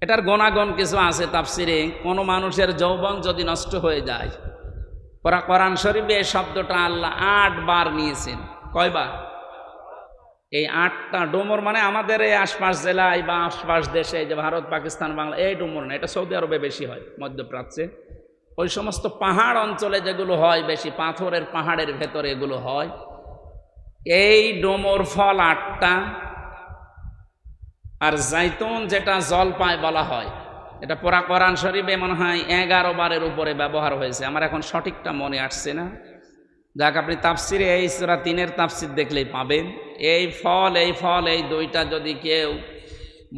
S1: এটার গুণাগুণ কিছু আছে তাফসিরে। কোন মানুষের যৌবন যদি নষ্ট হয়ে যায়, কোরআন শরীফে এই শব্দটা আল্লাহ 8 বার নিয়েছেন। কয়বার? এই 8টা। ডোমর মানে আমাদের এই আশপাশ জেলায় বা আশপাশ দেশে, যে ভারত, পাকিস্তান, বাংলা, এই ডোমর না, এটা সৌদি আরবে বেশি হয়, মধ্যপ্রাচ্যে। ওই সমস্ত পাহাড় অঞ্চলে যেগুলো হয় বেশি, পাথরের পাহাড়ের ভেতরে এগুলো হয়। এই ডোমর ফল 8টা। আর জাইতুন যেটা জলপাই বলা হয়, এটা পুরা কোরআন শরীফে মনে হয় 11 বারের উপরে ব্যবহার হয়েছে। আমার এখন সঠিকটা মনে আসছে না। যাক, আপনি তাফসিরে এই সূরা 3-এর তাফসির দেখলেই পাবেন। এই ফল এই দুইটা যদি কেউ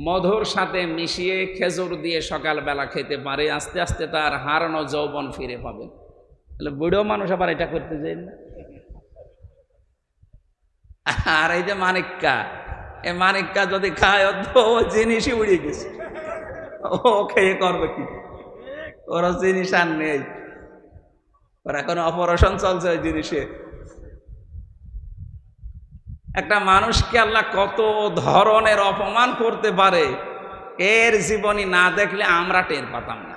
S1: মধুর সাথে মিশিয়ে খেজুর দিয়ে সকালবেলা খেতে পারে, আস্তে আস্তে তার হারানো যৌবন ফিরে পাবে। তাহলে বুড়ো মানুষ আবার এটা করতে চাই না। আর এই যে মানিক্কা, এই মানিক্কা যদি খায়, ও জিনিসই উড়ে গেছে, ও খেয়ে করবে কি? ওরা জিনিস আর নেই, ওরা এখন অপারেশন চলছে ওই জিনিসে। একটা মানুষকে আল্লাহ কত ধরনের অপমান করতে পারে, এর জীবনী না দেখলে আমরা টের পাতাম না।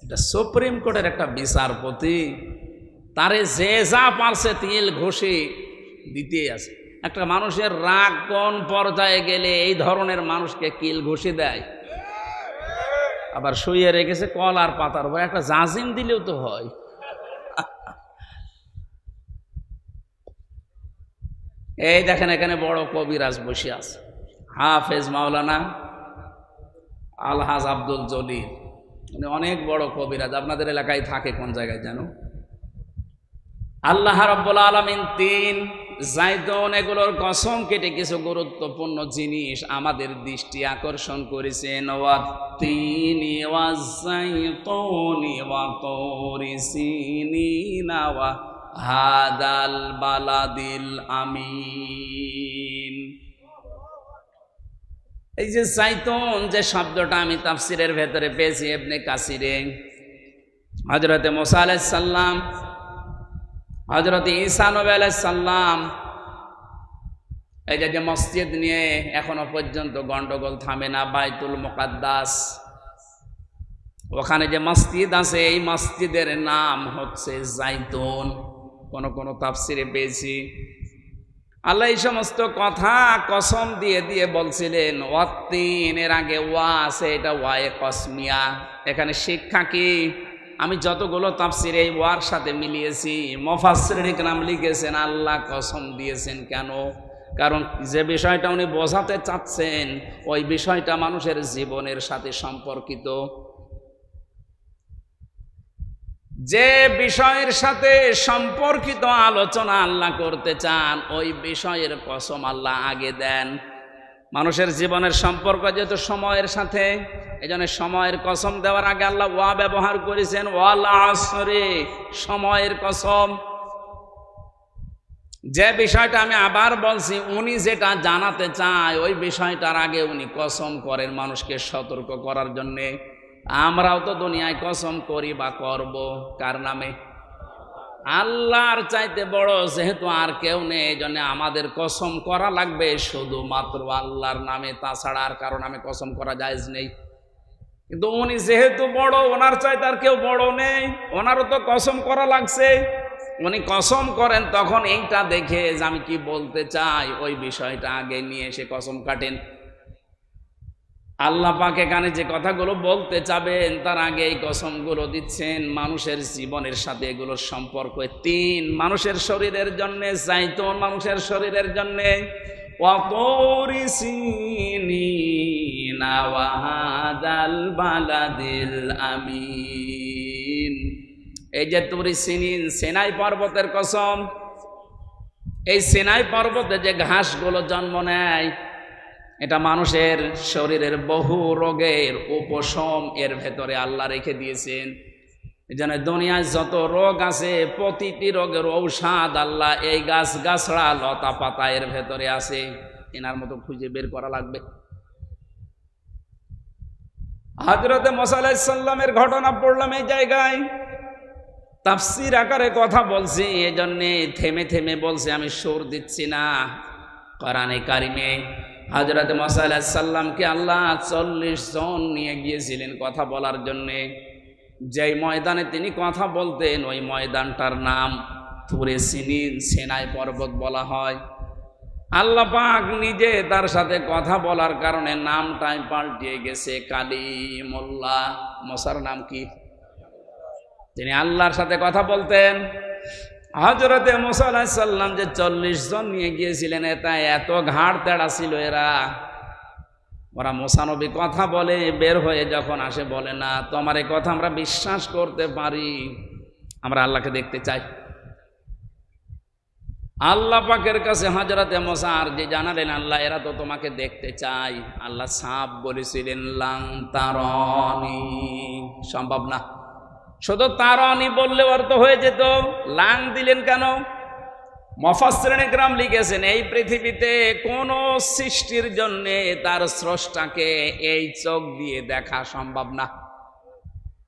S1: এটা সুপ্রিম কোর্টের একটা বিচারপতি, তারে যে যা পারছে তিল ঘষে দিতেই আছে। একটা মানুষের রাগ কোন পর্যায়ে গেলে এই ধরনের মানুষকে কিল ঘষে দেয়। আবার শুয়ে রেখেছে কলার পাতার উপর, একটা জাজিম দিলেও তো হয়। এই দেখেন, এখানে বড় কবিরাজ বসে আছে, হাফেজ মাওলানা আলহাজ আব্দুল জলিল। মানে অনেক বড় কবিরাজ, আপনাদের এলাকায় থাকে, কোন জায়গায় জানো? আল্লাহ রাব্বুল আলামিন 3 জাইতুন এগুলোর কসম কেটে কিছু গুরুত্বপূর্ণ জিনিস আমাদের দৃষ্টি আকর্ষণ করেছেন। ওয়াত্তিনি ওয়াজাইতুনি ওয়া তুরি সিনিনা ওয়া হাদাল বালাদিল আমিন। এই যে জাইতুন যে শব্দটা আমি তাফসিরের ভেতরে পেয়েছি ইবনে কাসিরে, হযরতে মুসা আলাইহিস সালাম, হযরত ঈসা নবী আলাইহিস সালাম, এই যে মসজিদ নিয়ে এখনো পর্যন্ত গন্ডগোল থামে না। বাইতুল মুকাদ্দাস, ওখানে যে মসজিদ আছে, এই মসজিদের নাম হচ্ছে জাইতুন। কোন কোন তাফসিরে পেয়েছি আল্লাহ এই সমস্ত কথা কসম দিয়ে দিয়ে বলছিলেন। ওয়াত্তিন, এর আগে ওয়া আছে, এটা ওয়ায়ে কসমিয়া। এখানে শিক্ষা কি? আমি যতগুলো তাফসিরে এই ওয়ার সাথে মিলিয়েছি, মুফাসসিরিন ইকরাম লিখেছেন আল্লাহ কসম দিয়েছেন কেন? কারণ যে বিষয়টা উনি বোঝাতে চাচ্ছেন, ওই বিষয়টা মানুষের জীবনের সাথে সম্পর্কিত। যে বিষয়ের সাথে সম্পর্কিত আলোচনা আল্লাহ করতে চান, ওই বিষয়ের কসম আল্লাহ আগে দেন। মানুষের জীবনের সম্পর্ক যেহেতু সময়ের সাথে, এই জন্য সময়ের কসম দেওয়ার আগে আল্লাহ ওয়া ব্যবহার করেছেন, ওয়াল আসরে, সময়ের কসম। যে বিষয়টা আমি আবার বলছি, উনি যেটা জানাতে চায়, ওই বিষয়টার আগে উনি কসম করেন মানুষকে সতর্ক করার জন্যে। আমরাও তো দুনিয়ায় কসম করি বা করব, কার নামে? আল্লাহর চাইতে বড় যেহেতু আর কেউ নেই, এই জন্য আমাদের কসম করা লাগবে শুধুমাত্র আল্লাহর নামে, তাছাড়া আর কারো নামে কসম করা জায়েজ নেই। কিন্তু উনি যেহেতু বড়, ওনার চাইতে আর কেউ বড় নেই, ওনারও তো কসম করা লাগছে। উনি কসম করেন তখন এইটা দেখে যে আমি কি বলতে চাই ওই বিষয়টা আগে নিয়ে এসে কসম কাটেন। আল্লাহ পাক এখানে যে কথাগুলো বলতে চাবেন তার আগে এই কসমগুলো দিচ্ছেন মানুষের জীবনের সাথে এগুলোর সম্পর্ক। 3 মানুষের শরীরের জন্য, জাইতুন মানুষের শরীরের জন্য, ওয়াতুরি সিনিনা ওয়া হাদাল বালাদিল আমিন। এই যে তুরি সিনিন, সিনাই পর্বতের কসম। এই সিনাই পর্বতে যে ঘাসগুলো জন্ম নেয় এটা মানুষের শরীরের বহু রোগের উপশম এর ভেতরে আল্লাহ রেখে দিয়েছেন। এই জন্য দুনিয়ায় যত রোগ আছে প্রতিটি রোগের ঔষধ আল্লাহ এই গাছ গাছড়া লতা পাতা এর ভেতরে আছে। এনার মতো খুঁজে বের করা লাগবে। হযরতে মুসা আলাইহিস সালামের ঘটনা পড়লাম এই জায়গায়, তাফসীর আকারে কথা বলছি, এজন্যে থেমে থেমে বলছি, আমি সুর দিচ্ছি না। কোরআনে কারিমে হযরত মুসা আলাইহিস সালামকে আল্লাহ 40 জন নিয়ে গিয়েছিলেন কথা বলার জন্যে। যেই ময়দানে তিনি কথা বলতেন ওই ময়দানটার নাম তুরে সিনিন, সিনাই পর্বত বলা হয়। আল্লাহ পাক নিজে তার সাথে কথা বলার কারণে নামটাই পাল্টিয়ে গেছে কালিমুল্লাহ। মুসার নাম কি? তিনি আল্লাহর সাথে কথা বলতেন। হযরতে মুসা আলাইহিস সালাম যে 40 জন নিয়ে গিয়েছিলেন, এটা এত ঘাড় তেড়া ছিল ওরা মুসা নবী কথা বলে বের হয়ে যখন আসে বলে না তোমার এই কথা আমরা বিশ্বাস করতে পারি, আমরা আল্লাহকে দেখতে চাই। আল্লাহ পাকের কাছে হযরতে মুসা আর যে জানালেন আল্লাহ এরা তো তোমাকে দেখতে চাই। আল্লাহ সাফ বলেছিলেন লাং তারানি, সম্ভব না। শুধু তারানি বললে অর্থ হয়ে যেত, লাং দিলেন কেন? মুফাসসিরিনে কেরাম লিখেছেন এই পৃথিবীতে কোন সৃষ্টির জন্য তার স্রষ্টাকে এই চোখ দিয়ে দেখা সম্ভব না।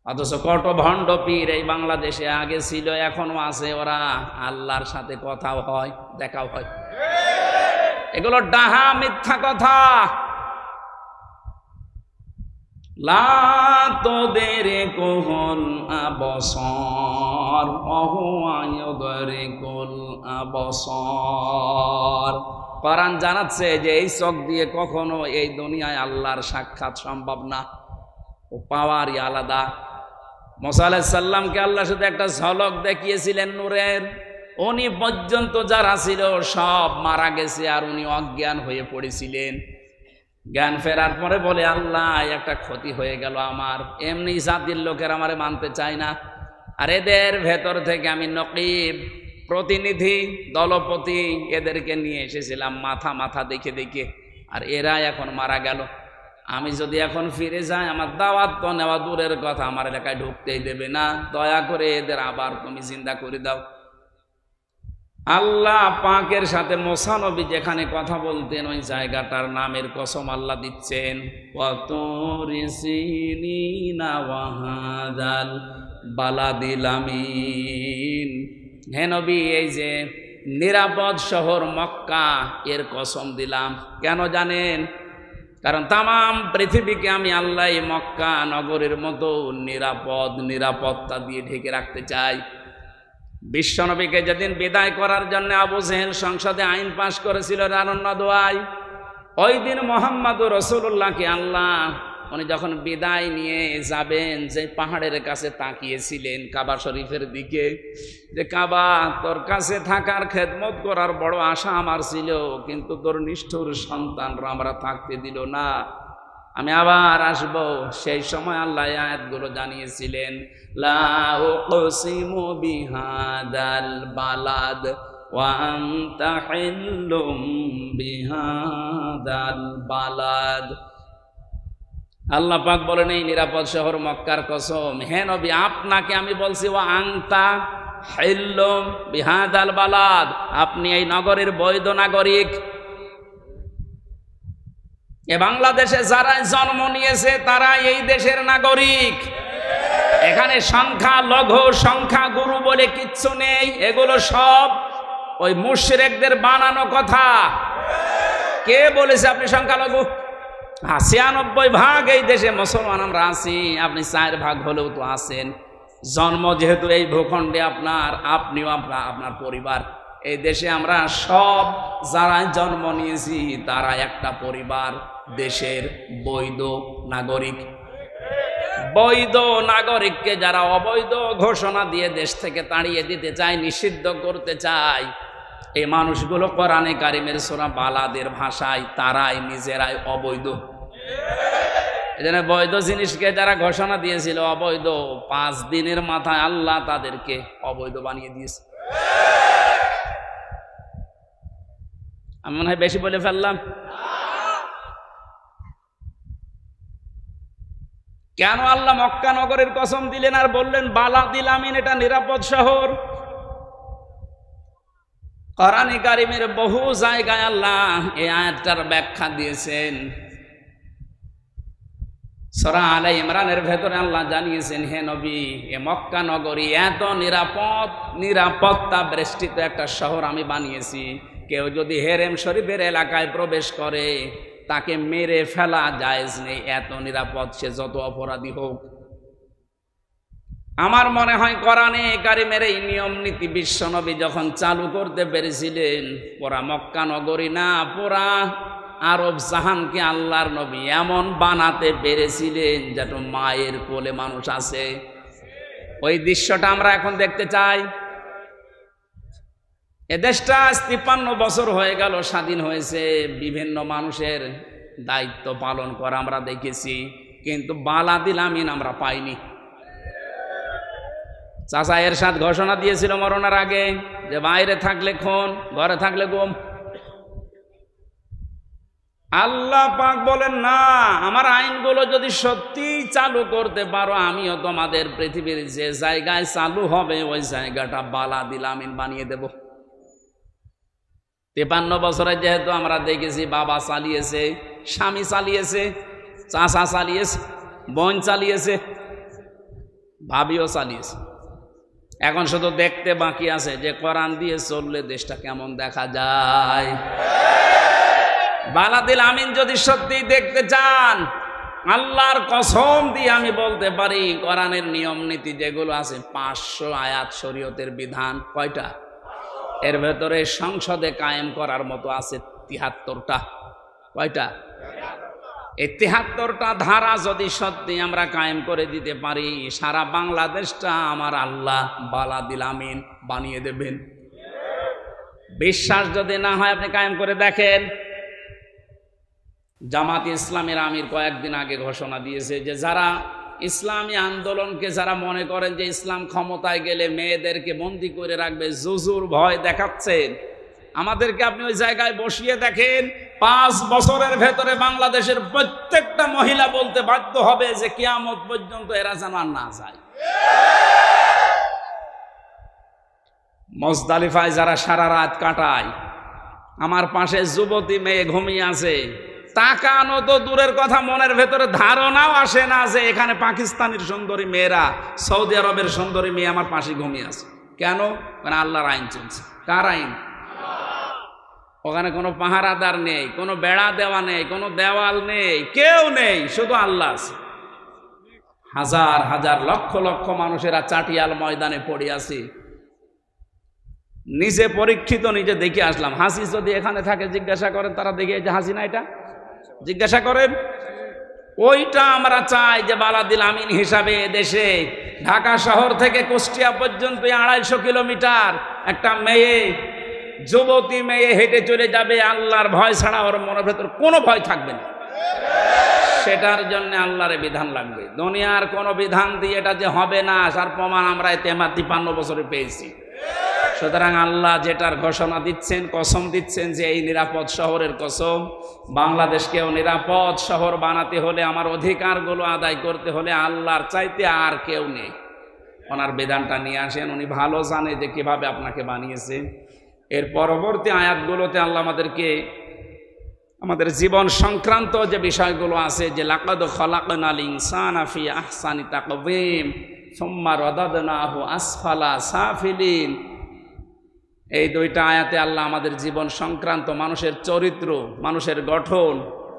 S1: অথচ কত ভণ্ড পীর এই বাংলাদেশে আগে ছিল, এখনো আছে, ওরা আল্লাহর সাথে কথাও হয়, দেখাও হয়। এগুলো ডাহা মিথ্যা কথা। লা তুদরিকুল আবসার ওয়া হুয়া ইউদরিকুল আবসার। কোরআন জানাচ্ছে যে এই চোখ দিয়ে কখনো এই দুনিয়ায় আল্লাহর সাক্ষাৎ সম্ভব না, ও পাওয়ারই আলাদা। মুসা আলাইহিস সালামকে আল্লাহ শুধু একটা ঝলক দেখিয়েছিলেন নূরের, উনি পর্যন্ত যারা ছিল সব মারা গেছে আর উনি অজ্ঞান হয়ে পড়েছিলেন। জ্ঞান ফেরার পরে বলে আল্লাহ একটা ক্ষতি হয়ে গেল আমার, এমনি জাতির লোকের আমারে মানতে চায় না, আর এদের ভেতর থেকে আমি নকিব প্রতিনিধি দলপতি এদেরকে নিয়ে এসেছিলাম মাথা মাথা দেখে দেখে, আর এরা এখন মারা গেল। আমি যদি এখন ফিরে যাই আমার দাওয়াত তো নেওয়া দূরের কথা, আমার এলাকায় ঢুকতেই দেবে না, দয়া করে এদের আবার তুমি জিন্দা করে দাও। আল্লাহ পাকের সাথে মুসা নবী যেখানে কথা বলতেন ওই জায়গাটার নামের কসম আল্লাহ দিচ্ছেন, ওয়াতুরি সিনিনা ওয়া হাদাল বালাদিল আমিন। হে নবী এই যে নিরাপদ শহর মক্কা এর কসম দিলাম। কেন জানেন? কারণ তামাম পৃথিবীকে আমি আল্লাহ মক্কা নগরের মতো নিরাপত্তা দিয়ে ঢেকে রাখতে চাই। বিশ্বনবীকে যেদিন বিদায় করার জন্য আবু জেহেল সংসদে আইন পাশ করেছিল রানন্না দোয়ায়, ওই দিন মুহাম্মদুর রাসূলুল্লাহকে আল্লাহ উনি যখন বিদায় নিয়ে যাবেন যে পাহাড়ের কাছে তাকিয়েছিলেন কাবা শরীফের দিকে, যে কাবা তোর কাছে থাকার খেদমত করার বড় আশা আমার ছিল, কিন্তু তোর নিষ্ঠুর সন্তানরা আমরা থাকতে দিল না, আমি আবার আসব। সেই সময় আল্লাহ আয়াতগুলো জানিয়েছিলেন, লা উকসিমু বিহাদাল বালাদ ওয়া আনতা হিল্লুম বিহাদাল বালাদ। আল্লাহ পাক বলেন এই নিরাপদ শহর মক্কার কসম, হে নবী আপনাকে আমি বলছি ওয়া আনতা হিল্লুম বিহাদাল বালাদ, আপনি এই নগরের বৈধ নাগরিক। এ বাংলাদেশে যারা জন্ম নিয়েছে তারা এই দেশের নাগরিক। এখানে সংখ্যা লঘু সংখ্যা গুরু বলে কিচ্ছু নেই, এগুলো সব ওই মুশরিকদের বানানো কথা। কে বলেছে আপনি সংখ্যালঘু? ৯৮% এই দেশে মুসলমান আমরা আছি, আপনি 4% হলেও তো আছেন। জন্ম যেহেতু এই ভূখণ্ডে আপনার, আপনিও আপনার পরিবার। এই দেশে আমরা সব যারা জন্ম নিয়েছি তারা একটা পরিবার, দেশের বৈধ নাগরিক। বৈধ নাগরিককে যারা অবৈধ ঘোষণা দিয়ে দেশ থেকে তাড়িয়ে দিতে চায়, নিষিদ্ধ করতে চায়, এই মানুষগুলো কোরআনে কারিমের সূরা বালাদের ভাষায় তারাই নিজেরাই অবৈধ। এজন্য বৈধ জিনিসকে যারা ঘোষণা দিয়েছিল অবৈধ, 5 দিনের মাথায় আল্লাহ তাদেরকে অবৈধ বানিয়ে দিয়েছে। আমি মনে হয় বেশি বলে ফেললাম। কেন আল্লাহ মক্কা নগরের কসম দিলেন আর বললেন বালাদিল আমিন, এটা নিরাপদ শহর? কোরআনে কারিমের বহু জায়গায় আল্লাহ এই আয়াতটার ব্যাখ্যা দিয়েছেন। সূরা আলে ইমরানের ভেতরে আল্লাহ জানিয়েছেন, হে নবী, এ মক্কা নগরী এত নিরাপত্তা বেষ্টিত একটা শহর আমি বানিয়েছি, কেউ যদি হেরেম শরীফের এলাকায় প্রবেশ করে তাকে মেরে ফেলা জায়েজ নেই, এত নিরাপদ, সে যত অপরাধী হোক। আমার মনে হয় কোরআনে কারিমের এই নিয়ম নীতি বিশ্বনবী যখন চালু করতে পেরেছিলেন, পুরা মক্কা নগরী না, পুরা আরব জাহানকে আল্লাহর নবী এমন বানাতে পেরেছিলেন যেন মায়ের কোলে মানুষ আছে। ওই দৃশ্যটা আমরা এখন দেখতে চাই। এ দেশটা 53 বছর হয়ে গেল স্বাধীন হয়েছে, বিভিন্ন মানুষের দায়িত্ব পালন করা আমরা দেখেছি, কিন্তু বালাদিল আমিন আমরা পাইনি। চাচা এরশাদ ঘোষণা দিয়েছিল মরণের আগে যে বাইরে থাকলে খুন, ঘরে থাকলে গুম। আল্লাহ পাক বলেন, না, আমার আইনগুলো যদি সত্যি চালু করতে পারো, আমিও তোমাদের পৃথিবীর যে জায়গায় চালু হবে ওই জায়গাটা বালাদিল আমিন বানিয়ে দেব। 53 বছরে যেহেতু আমরা দেখেছি, বাবা চালিয়েছে, স্বামী চালিয়েছে, চাচা চালিয়েছে, বোন চালিয়েছে, ভাবিও চালিয়েছে। এখন শুধু দেখতে বাকি আছে যে কোরআন দিয়ে চললে দেশটা কেমন দেখা যায়। বালাদিল আমিন যদি সত্যি দেখতে চান, আল্লাহর কসম দিয়ে আমি বলতে পারি, কোরআনের নিয়ম নীতি যেগুলো আছে 500 আয়াত শরীয়তের বিধান, কয়টা? এর ভেতরে সংসদে কায়েম করার মতো আছে 73টা। কয়টা? এই 73টা ধারা যদি সত্যি আমরা কায়েম করে দিতে পারি, সারা বাংলাদেশটা আমার আল্লাহ বালাদিল আমিন বানিয়ে দেবেন। বিশ্বাস যদি না হয় আপনি কায়েম করে দেখেন। জামাত ইসলামের আমির কয়েকদিন আগে ঘোষণা দিয়েছে যে যারা ইসলামী আন্দোলনকে যারা মনে করেন যে ইসলাম ক্ষমতায় গেলে মেয়েদেরকে বন্দি করে রাখবে, জুজুর ভয় দেখাচ্ছেন, আমাদেরকে আপনি ওই জায়গায় বসিয়ে দেখেন, 5 বছরের ভেতরে বাংলাদেশের প্রত্যেকটা মহিলা বলতে বাধ্য হবে যে কিয়ামত পর্যন্ত এরা যেন আর না যায়। মুজদালিফায় যারা সারা রাত কাটায়, আমার পাশে যুবতী মেয়ে ঘুমিয়ে আছে, তাকানো তো দূরের কথা, মনের ভেতরে ধারণাও আসে না যে এখানে পাকিস্তানের সুন্দরী মেয়েরা, সৌদি আরবের সুন্দরী মেয়ে আমার পাশে ঘুমিয়ে আছে। কেন? মানে আল্লাহর আইন চলছে। কার আইন? ওখানে কোনো পাহারাদার নেই, কোনো বেড়া দেওয়া নেই, কোনো দেওয়াল নেই, কেউ নেই, শুধু আল্লাহ আছে। হাজার হাজার লক্ষ লক্ষ মানুষেরা চাটিয়াল ময়দানে পড়ে আছে। নিজে পরীক্ষিত, নিজে দেখে আসলাম। হাসি যদি এখানে থাকে জিজ্ঞাসা করেন, তারা দেখে যে হাসি না, এটা জিজ্ঞাসা করেন। ওইটা আমরা চাই যে বালাদিল আমিন হিসাবে দেশে ঢাকা শহর থেকে কুষ্টিয়া পর্যন্ত 250 কিলোমিটার একটা মেয়ে, যুবতী মেয়ে হেঁটে চলে যাবে, আল্লাহর ভয় ছাড়া ওর মনের ভেতর কোনো ভয় থাকবে না। সেটার জন্য আল্লাহর বিধান লাগবে। দুনিয়ার কোনো বিধান দিয়ে এটা যে হবে না, তার প্রমাণ আমরা 53 বছরে পেয়েছি। সুতরাং আল্লাহ যেটার ঘোষণা দিচ্ছেন, কসম দিচ্ছেন যে এই নিরাপদ শহরের কসম, বাংলাদেশকেও নিরাপদ শহর বানাতে হলে, আমার অধিকারগুলো আদায় করতে হলে আল্লাহর চাইতে আর কেউ নেই। ওনার বিধানটা নিয়ে আসেন, উনি ভালো জানে যে কিভাবে আপনাকে বানিয়েছে। এর পরবর্তী আয়াতগুলোতে আল্লাহ আমাদেরকে আমাদের জীবন সংক্রান্ত যে বিষয়গুলো আছে, যে লাকাদ খালাকনাল ইনসানা ফি আহসানি তাকওয়িম সুম্মা রাদাদনাহু আসফালা সাফিলিন, এই 2টা আয়াতে আল্লাহ আমাদের জীবন সংক্রান্ত, মানুষের চরিত্র, মানুষের গঠন,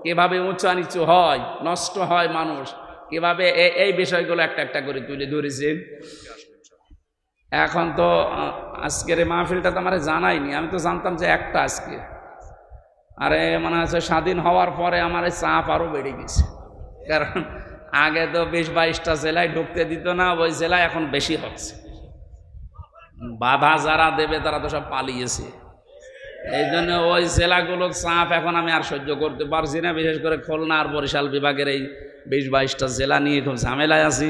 S1: কিভাবে উঁচা নিচু হয়, নষ্ট হয় মানুষ, কিভাবে এই বিষয়গুলো একটা একটা করে তুলে ধরেছে। এখন তো আজকের এই মাহফিলটা তো আমার জানাইনি, আমি তো জানতাম যে একটা আজকে। আরে মনে হচ্ছে স্বাধীন হওয়ার পরে আমার এই চাপ আরও বেড়ে গেছে, কারণ আগে তো 20-22টা জেলায় ঢুকতে দিত না, ওই জেলায় এখন বেশি হচ্ছে। বাধা যারা দেবে তারা তো সব পালিয়েছে, এই জন্য ওই জেলাগুলোর চাপ এখন আমি আর সহ্য করতে পারছি না। বিশেষ করে খুলনা আর বরিশাল বিভাগের এই 20-22টা জেলা নিয়ে খুব ঝামেলায় আছি।